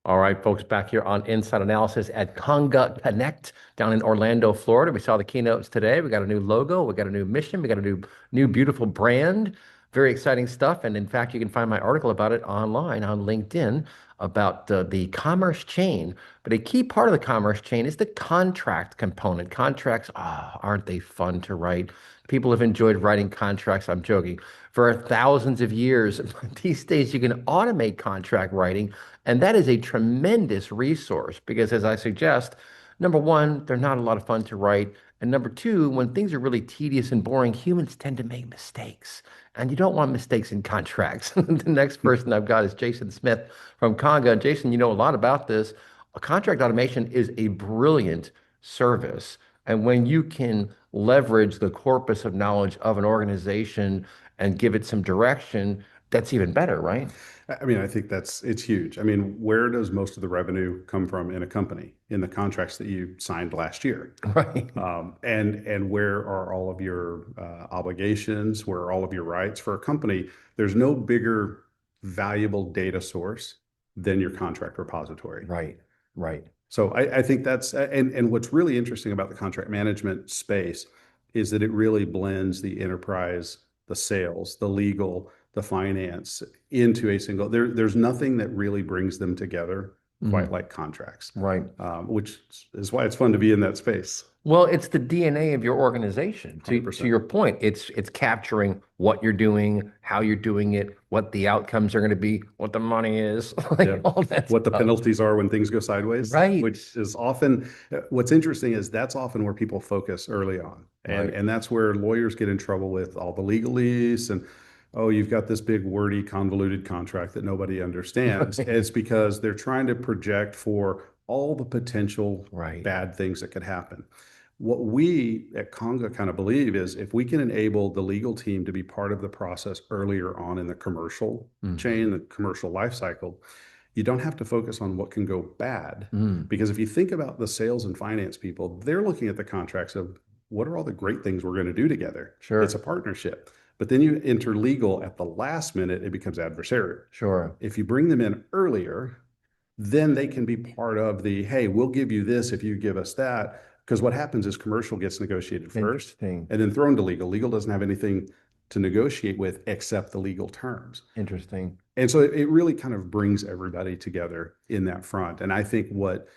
All right, folks, back here on Inside Analysis at Conga Connect down in Orlando, Florida. We saw the keynotes today. We got a new logo, we got a new mission, we got a new beautiful brand. Very exciting stuff. And in fact, you can find my article about it online on LinkedIn about the commerce chain. But a key part of the commerce chain is the contract component. Contracts, aren't they fun to write? People have enjoyed writing contracts. I'm joking. For thousands of years, these days you can automate contract writing, and that is a tremendous resource because, as I suggest, number one, they're not a lot of fun to write. And number two, when things are really tedious and boring, humans tend to make mistakes. And you don't want mistakes in contracts. The next person I've got is Jason Smith from Conga. Jason, you know a lot about this. Contract automation is a brilliant service. And when you can leverage the corpus of knowledge of an organization and give it some direction, that's even better, right? I mean, I think it's huge. I mean, where does most of the revenue come from in a company? In the contracts that you signed last year. Right. And where are all of your obligations? Where are all of your rights for a company? There's no bigger valuable data source than your contract repository. Right. Right. So I think and what's really interesting about the contract management space is that it really blends the enterprise, the sales, the legal, the finance into a single. There's nothing that really brings them together quite like contracts. Right. Which is why it's fun to be in that space. Well, it's the DNA of your organization. To your point, it's capturing what you're doing, how you're doing it, what the outcomes are going to be, what the money is, all that what the stuff. penalties are when things go sideways. Right. Which is often, what's interesting is that's often where people focus early on. And that's where lawyers get in trouble with all the legalese and, oh, you've got this big wordy convoluted contract that nobody understands. It's because they're trying to project for all the potential bad things that could happen. What we at Conga kind of believe is if we can enable the legal team to be part of the process earlier on in the commercial chain, the commercial life cycle, you don't have to focus on what can go bad. Because if you think about the sales and finance people, they're looking at the contracts of what are all the great things we're going to do together. Sure. It's a partnership. But then you enter legal at the last minute, it becomes adversarial. Sure. If you bring them in earlier, then they can be part of the, hey, we'll give you this if you give us that. Because what happens is commercial gets negotiated first and then thrown to legal. Legal doesn't have anything to negotiate with except the legal terms. Interesting. And so it really kind of brings everybody together in that front. And I think what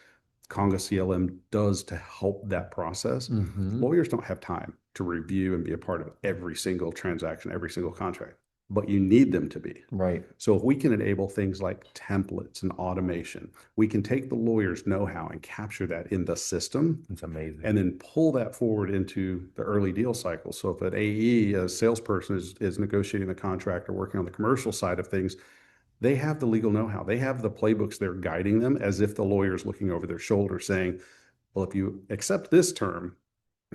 Conga CLM does to help that process, lawyers don't have time to review and be a part of every single transaction, every single contract, but you need them to be. Right. So if we can enable things like templates and automation, we can take the lawyer's know-how and capture that in the system. It's amazing. And then pull that forward into the early deal cycle. So if an AE, a salesperson is negotiating the contract or working on the commercial side of things, they have the legal know-how. They have the playbooks. They're guiding them as if the lawyer's looking over their shoulder saying, well, if you accept this term,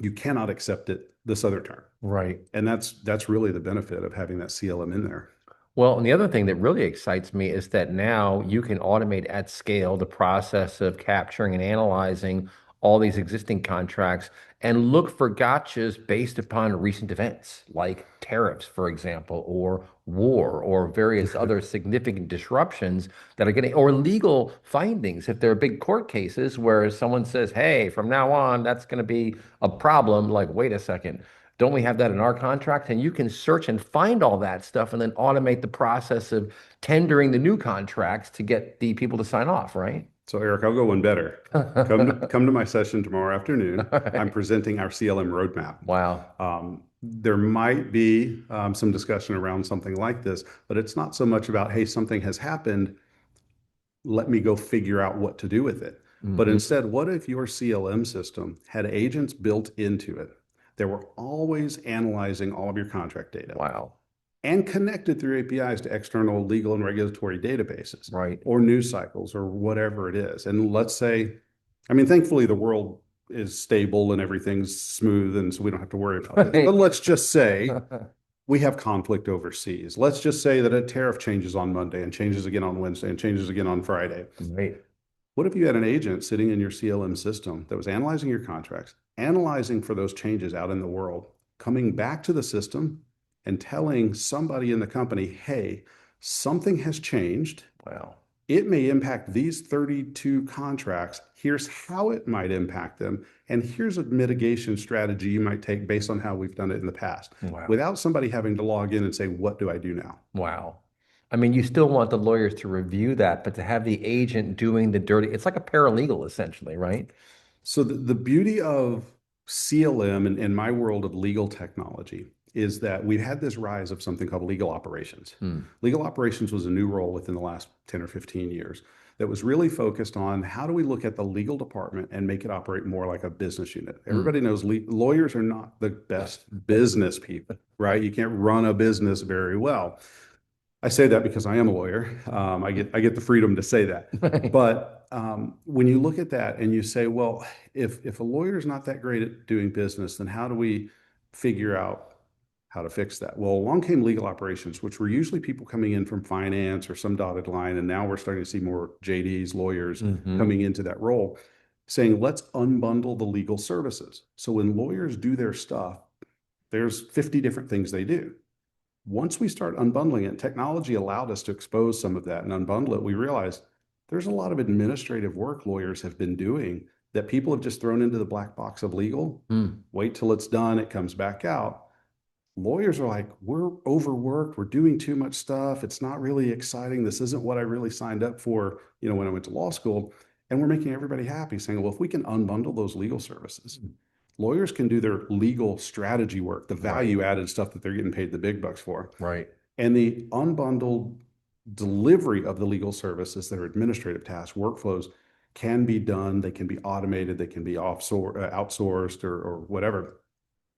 you cannot accept it this other term. Right. And that's really the benefit of having that CLM in there. Well, and the other thing that really excites me is that now you can automate at scale the process of capturing and analyzing all these existing contracts and look for gotchas based upon recent events like tariffs, for example, or war, or various other significant disruptions that are getting, or legal findings. If there are big court cases where someone says, hey, from now on, that's going to be a problem, like, wait a second. Don't we have that in our contract? And you can search and find all that stuff and then automate the process of tendering the new contracts to get the people to sign off, right? So Eric, I'll go one better. Come to my session tomorrow afternoon. I'm presenting our CLM roadmap. Wow. There might be some discussion around something like this, but it's not so much about, hey, something has happened, let me go figure out what to do with it. But instead, what if your CLM system had agents built into it that were always analyzing all of your contract data? Wow. And connected through APIs to external legal and regulatory databases, right, or news cycles, or whatever it is. And let's say, I mean, thankfully the world is stable and everything's smooth, and so we don't have to worry about it. But let's just say we have conflict overseas. Let's just say that a tariff changes on Monday and changes again on Wednesday and changes again on Friday. Right. What if you had an agent sitting in your CLM system that was analyzing your contracts, analyzing for those changes out in the world, coming back to the system and telling somebody in the company, hey, something has changed. Wow. it may impact these 32 contracts. Here's how it might impact them. And here's a mitigation strategy you might take based on how we've done it in the past, Wow. without somebody having to log in and say, what do I do now? Wow. I mean, you still want the lawyers to review that, but to have the agent doing the dirty, it's like a paralegal essentially, right? So the beauty of CLM and in my world of legal technology is that we've had this rise of something called legal operations. Hmm. Legal operations was a new role within the last 10 or 15 years that was really focused on how do we look at the legal department and make it operate more like a business unit. Hmm. Everybody knows lawyers are not the best business people, right? You can't run a business very well. I say that because I am a lawyer. I get the freedom to say that. But when you look at that and you say, well, if a lawyer is not that great at doing business, then how do we figure out how to fix that? Well, along came legal operations, which were usually people coming in from finance or some dotted line, and now we're starting to see more JDs, lawyers Hmm. coming into that role, saying, let's unbundle the legal services. So when lawyers do their stuff, there's 50 different things they do. Once we start unbundling it, technology allowed us to expose some of that and unbundle it. We realized there's a lot of administrative work lawyers have been doing that people have just thrown into the black box of legal. Hmm. Wait till it's done, it comes back out. Lawyers are like, we're overworked, we're doing too much stuff. It's not really exciting. This isn't what I really signed up for, when I went to law school. And we're making everybody happy saying, well, if we can unbundle those legal services, lawyers can do their legal strategy work, the Right. value added stuff that they're getting paid the big bucks for. Right. And the unbundled delivery of the legal services that are administrative tasks, workflows can be done. They can be automated. They can be outsourced or whatever.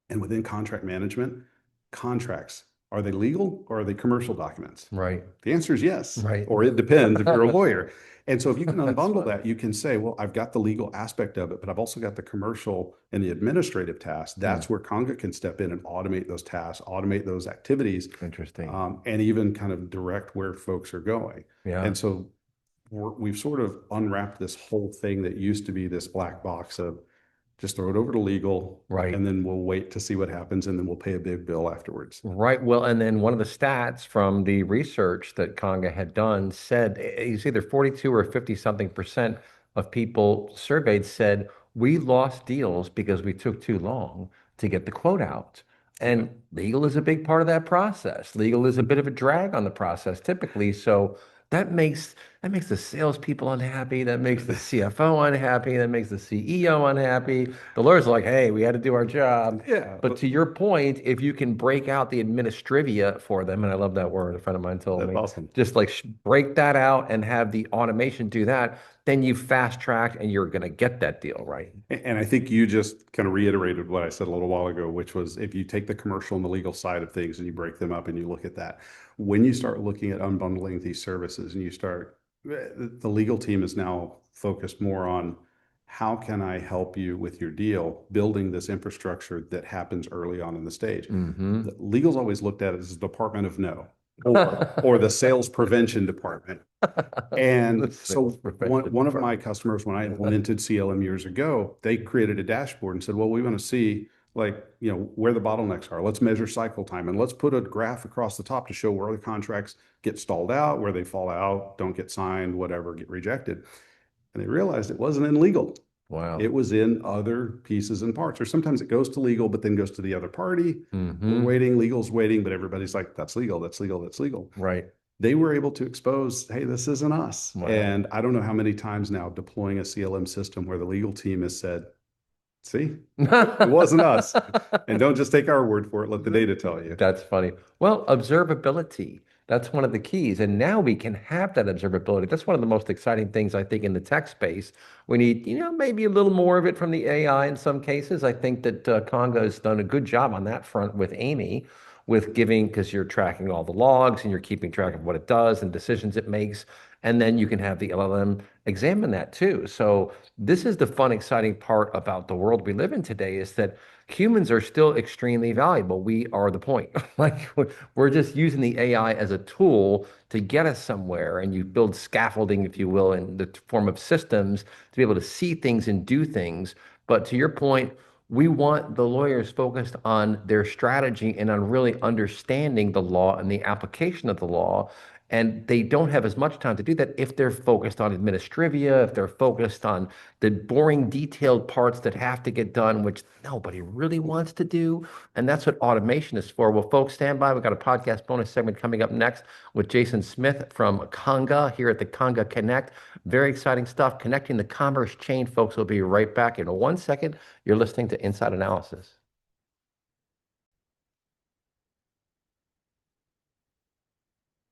And within contract management, contracts, are they legal or are they commercial documents? Right. The answer is yes, Right. or it depends if you're a lawyer. And so if you can That's unbundle funny. that, you can say, well, I've got the legal aspect of it, but I've also got the commercial and the administrative tasks. Hmm. That's where Conga can step in and automate those tasks, automate those activities, Interesting. and even kind of direct where folks are going. Yeah. And so we've sort of unwrapped this whole thing that used to be this black box of just throw it over to legal, Right. and then we'll wait to see what happens, and then we'll pay a big bill afterwards. Right. Well, and then one of the stats from the research that Conga had done said it's either 42 or 50 something percent of people surveyed said we lost deals because we took too long to get the quote out. Yeah. And legal is a big part of that process. Legal is a bit of a drag on the process typically. So that makes the salespeople unhappy. That makes the CFO unhappy. That makes the CEO unhappy. The lawyers are like, hey, we had to do our job. Yeah, But to your point, if you can break out the administrivia for them, and I love that word, a friend of mine told that's me, awesome. just like break that out and have the automation do that, then you fast track and you're going to get that deal, right? And I think you just kind of reiterated what I said a little while ago, which was if you take the commercial and the legal side of things and you break them up and you look at that, when you start looking at unbundling these services and the legal team is now focused more on how can I help you with your deal, building this infrastructure that happens early on in the stage. Mm-hmm. The legal's always looked at as the Department of No, or the sales prevention department. The And so sales prevention one of my department. customers, when I implemented CLM years ago, they created a dashboard and said, well, we want to see where the bottlenecks are. Let's measure cycle time and let's put a graph across the top to show where the contracts get stalled out, where they fall out, don't get signed, whatever, get rejected. And they realized it wasn't in legal. Wow. It was in other pieces and parts, or sometimes it goes to legal, but then goes to the other party. We're Mm-hmm. waiting, legal's waiting, but everybody's like, that's legal, that's legal, that's legal. Right. They were able to expose, hey, this isn't us. Wow. And I don't know how many times now deploying a CLM system where the legal team has said, see, it wasn't us. And don't just take our word for it, let the data tell you. That's funny. Well, observability, that's one of the keys. And now we can have that observability. That's one of the most exciting things, I think, in the tech space. We need, maybe a little more of it from the AI in some cases. I think that Conga has done a good job on that front with Amy, with giving, because you're tracking all the logs and you're keeping track of what it does and decisions it makes. And then you can have the LLM examine that too. So this is the fun, exciting part about the world we live in today is that humans are still extremely valuable. We are the point. Like we're just using the AI as a tool to get us somewhere. And you build scaffolding, if you will, in the form of systems to be able to see things and do things. But to your point, we want the lawyers focused on their strategy and on really understanding the law and the application of the law. And they don't have as much time to do that if they're focused on administrivia, if they're focused on the boring, detailed parts that have to get done, which nobody really wants to do. And that's what automation is for. Well, folks, stand by. We've got a podcast bonus segment coming up next with Jason Smith from Conga here at the Conga Connect. Very exciting stuff, connecting the commerce chain, folks. We'll be right back in 1 second. You're listening to Inside Analysis.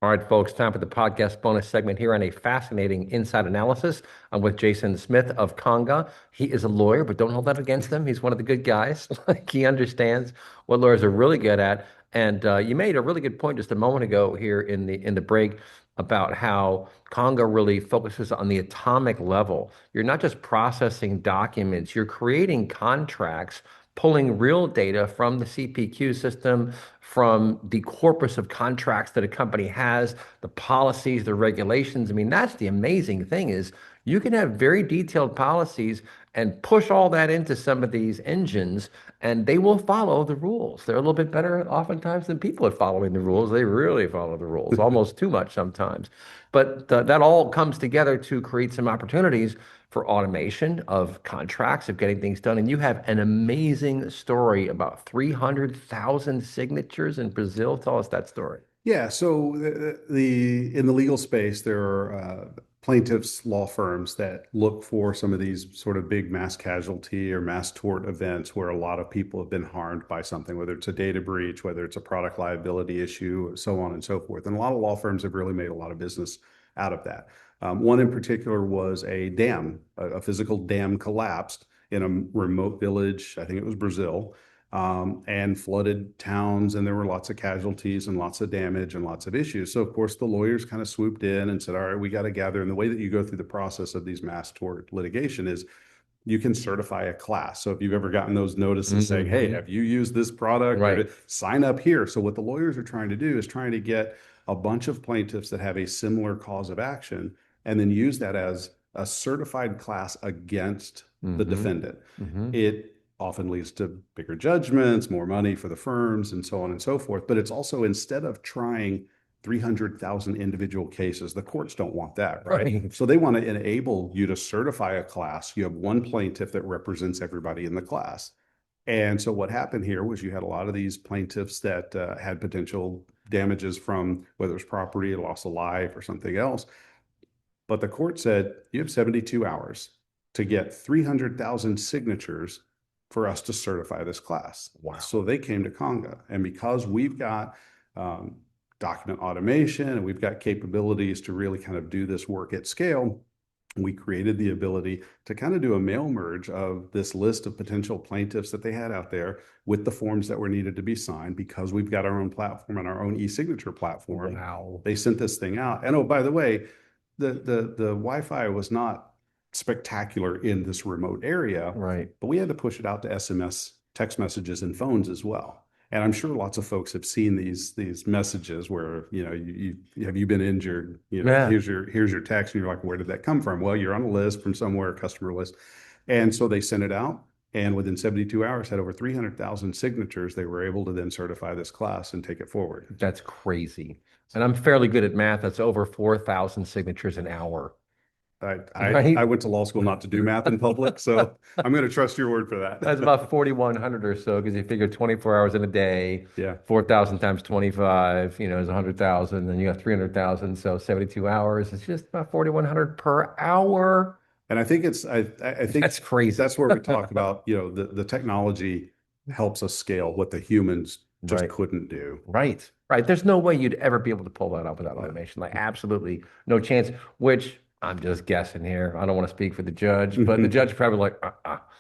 All right, folks, time for the podcast bonus segment here on a fascinating Inside Analysis. I'm with Jason Smith of Conga. He is a lawyer, but don't hold that against him. He's one of the good guys. Like, he understands what lawyers are really good at. And you made a really good point just a moment ago here in the break about how Conga really focuses on the atomic level. You're not just processing documents, you're creating contracts, pulling real data from the CPQ system, from the corpus of contracts that a company has, the policies, the regulations. I mean, that's the amazing thing is you can have very detailed policies and push all that into some of these engines and they will follow the rules. They're a little bit better oftentimes than people at following the rules. They really follow the rules, almost too much sometimes. But that all comes together to create some opportunities for automation of contracts, of getting things done. And you have an amazing story about 300,000 signatures in Brazil. Tell us that story. Yeah, so in the legal space, there are plaintiffs' law firms that look for some of these sort of big mass casualty or mass tort events where a lot of people have been harmed by something, whether it's a data breach, whether it's a product liability issue, so on and so forth. And a lot of law firms have really made a lot of business out of that. One in particular was a dam, a physical dam collapsed in a remote village, I think it was Brazil, and flooded towns, and there were lots of casualties and lots of damage and lots of issues. So, of course, the lawyers kind of swooped in and said, all right, we got to gather. And the way that you go through the process of these mass tort litigation is you can certify a class. So if you've ever gotten those notices saying, hey, have you used this product? Right. Sign up here. So what the lawyers are trying to do is trying to get a bunch of plaintiffs that have a similar cause of action and then use that as a certified class against the defendant. It often leads to bigger judgments, more money for the firms, and so on and so forth. But it's also, instead of trying 300,000 individual cases, the courts don't want that, right? So they want to enable you to certify a class. You have one plaintiff that represents everybody in the class. And so what happened here was you had a lot of these plaintiffs that had potential damages from whether it was property, loss of life, or something else. But the court said, you have 72 hours to get 300,000 signatures for us to certify this class. Wow. So they came to Conga. And because we've got document automation and we've got capabilities to really kind of do this work at scale, we created the ability to kind of do a mail merge of this list of potential plaintiffs that they had out there with the forms that were needed to be signed. Because we've got our own platform and our own e-signature platform. Wow. They sent this thing out. And oh, by the way, the Wi-Fi was not spectacular in this remote area, right? But we had to push it out to SMS, text messages, and phones as well. And I'm sure lots of folks have seen these messages where, you have you been injured? Here's your text, and you're like, where did that come from? Well, you're on a list from somewhere, a customer list, and so they sent it out. And within 72 hours, had over 300,000 signatures. They were able to then certify this class and take it forward. That's crazy. And I'm fairly good at math. That's over 4,000 signatures an hour. I went to law school not to do math in public, so I'm going to trust your word for that. That's about 4,100 or so, because you figure 24 hours in a day, 4,000 times 25, is 100,000, and you got 300,000, so 72 hours. It's just about 4,100 per hour. And I think I think that's crazy. That's where we talk about, the technology helps us scale what the humans just couldn't do. Right. There's no way you'd ever be able to pull that up without automation. Like, absolutely no chance, which I'm just guessing here. I don't want to speak for the judge, but the judge probably like,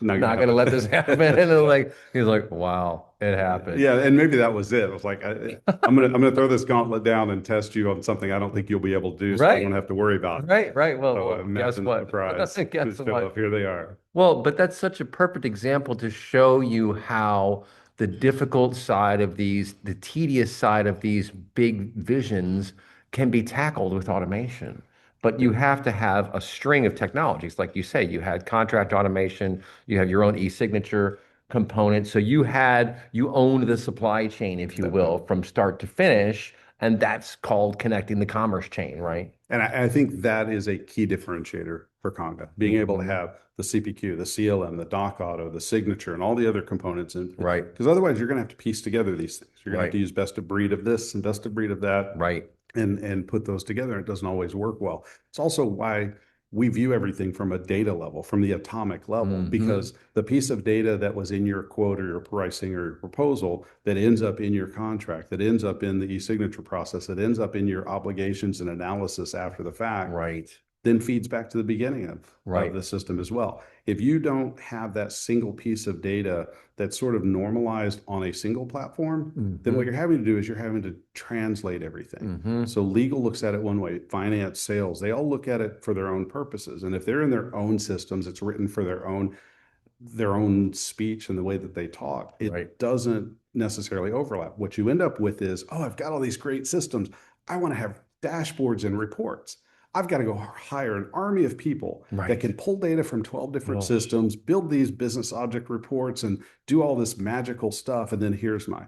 not going to let this happen. And then he's like, wow, it happened. Yeah. And maybe that was it. It was like, I'm going to throw this gauntlet down and test you on something I don't think you'll be able to do. So I don't have to worry about it. Right. Well, guess what? Guess what? Here they are. Well, but that's such a perfect example to show you how the difficult side of the tedious side of these big visions can be tackled with automation. But you have to have a string of technologies. Like you say, you had contract automation, you have your own e-signature component. So you owned the supply chain, if you will, from start to finish. And that's called connecting the commerce chain, right? And I think that is a key differentiator for Conga, being able to have the CPQ, the CLM, the doc auto, the signature, and all the other components. Right. Because otherwise, you're going to have to piece together these things. You're going to have Right. to use best of breed of this and best of breed of that, Right. and put those together. It doesn't always work well. It's also why we view everything from a data level, from the atomic level, because the piece of data that was in your quote or your pricing or your proposal that ends up in your contract, that ends up in the e-signature process, that ends up in your obligations and analysis after the fact, Right. then feeds back to the beginning of Right. the system as well. If you don't have that single piece of data that's sort of normalized on a single platform, then what you're having to do is you're having to translate everything. So legal looks at it one way, finance, sales, they all look at it for their own purposes. And if they're in their own systems, it's written for their own speech and the way that they talk, it Right. doesn't necessarily overlap. What you end up with is, oh, I've got all these great systems. I want to have dashboards and reports. I've got to go hire an army of people Right. that can pull data from 12 different Oh. systems, build these business object reports, and do all this magical stuff. And then here's my,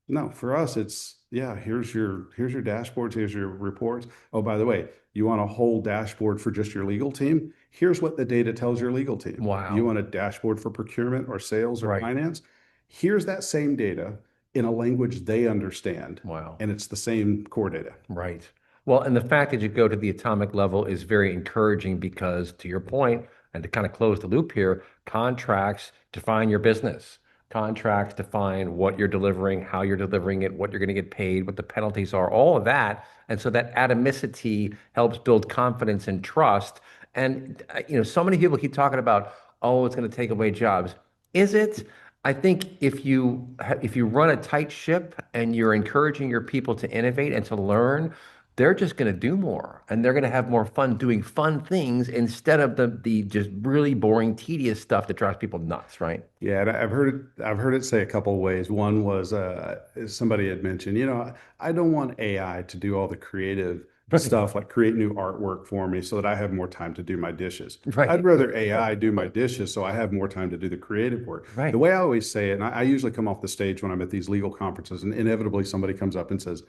no, for us, it's, yeah, here's your dashboards, here's your reports. Oh, by the way, you want a whole dashboard for just your legal team? Here's what the data tells your legal team. Wow. You want a dashboard for procurement or sales or Right. finance? Here's that same data in a language they understand. Wow. And it's the same core data. Right. Well, and the fact that you go to the atomic level is very encouraging because, to your point, and to kind of close the loop here, contracts define your business. Contracts define what you're delivering, how you're delivering it, what you're going to get paid, what the penalties are, all of that. And so that atomicity helps build confidence and trust. And, so many people keep talking about, oh, it's going to take away jobs. Is it? I think if you run a tight ship and you're encouraging your people to innovate and to learn, they're just going to do more and they're going to have more fun doing fun things instead of the just really boring, tedious stuff that drives people nuts, right? Yeah, and I've heard it say a couple of ways. One was somebody had mentioned, I don't want AI to do all the creative stuff, like create new artwork for me so that I have more time to do my dishes. Right. I'd rather AI do my dishes so I have more time to do the creative work. Right. The way I always say it, and I usually come off the stage when I'm at these legal conferences, and inevitably somebody comes up and says,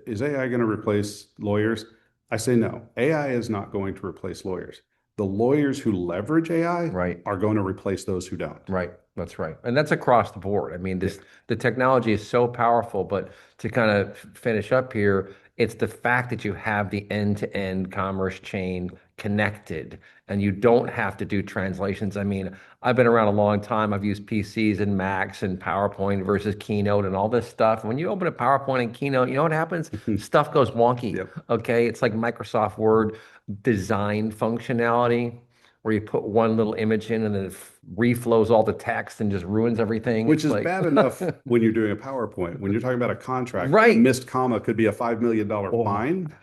is AI going to replace lawyers? I say no. AI is not going to replace lawyers. The lawyers who leverage AI Right. are going to replace those who don't. Right. That's right. And that's across the board. I mean, the technology is so powerful, but to kind of finish up here, it's the fact that you have the end-to-end commerce chain connected and you don't have to do translations. I mean, I've been around a long time. I've used PCs and Macs and PowerPoint versus Keynote and all this stuff. When you open a PowerPoint and Keynote, you know what happens? Stuff goes wonky. Yep. Okay. It's like Microsoft Word design functionality where you put one little image in and then it reflows all the text and just ruins everything. Which It's is like, bad enough when you're doing a PowerPoint. When you're talking about a contract, Right. a missed comma could be a $5 million fine.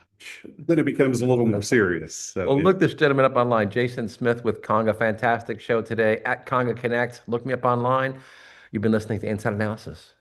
Then it becomes a little more serious. So, Well, look this gentleman up online, Jason Smith with Conga. Fantastic show today at Conga Connect. Look me up online. You've been listening to Inside Analysis.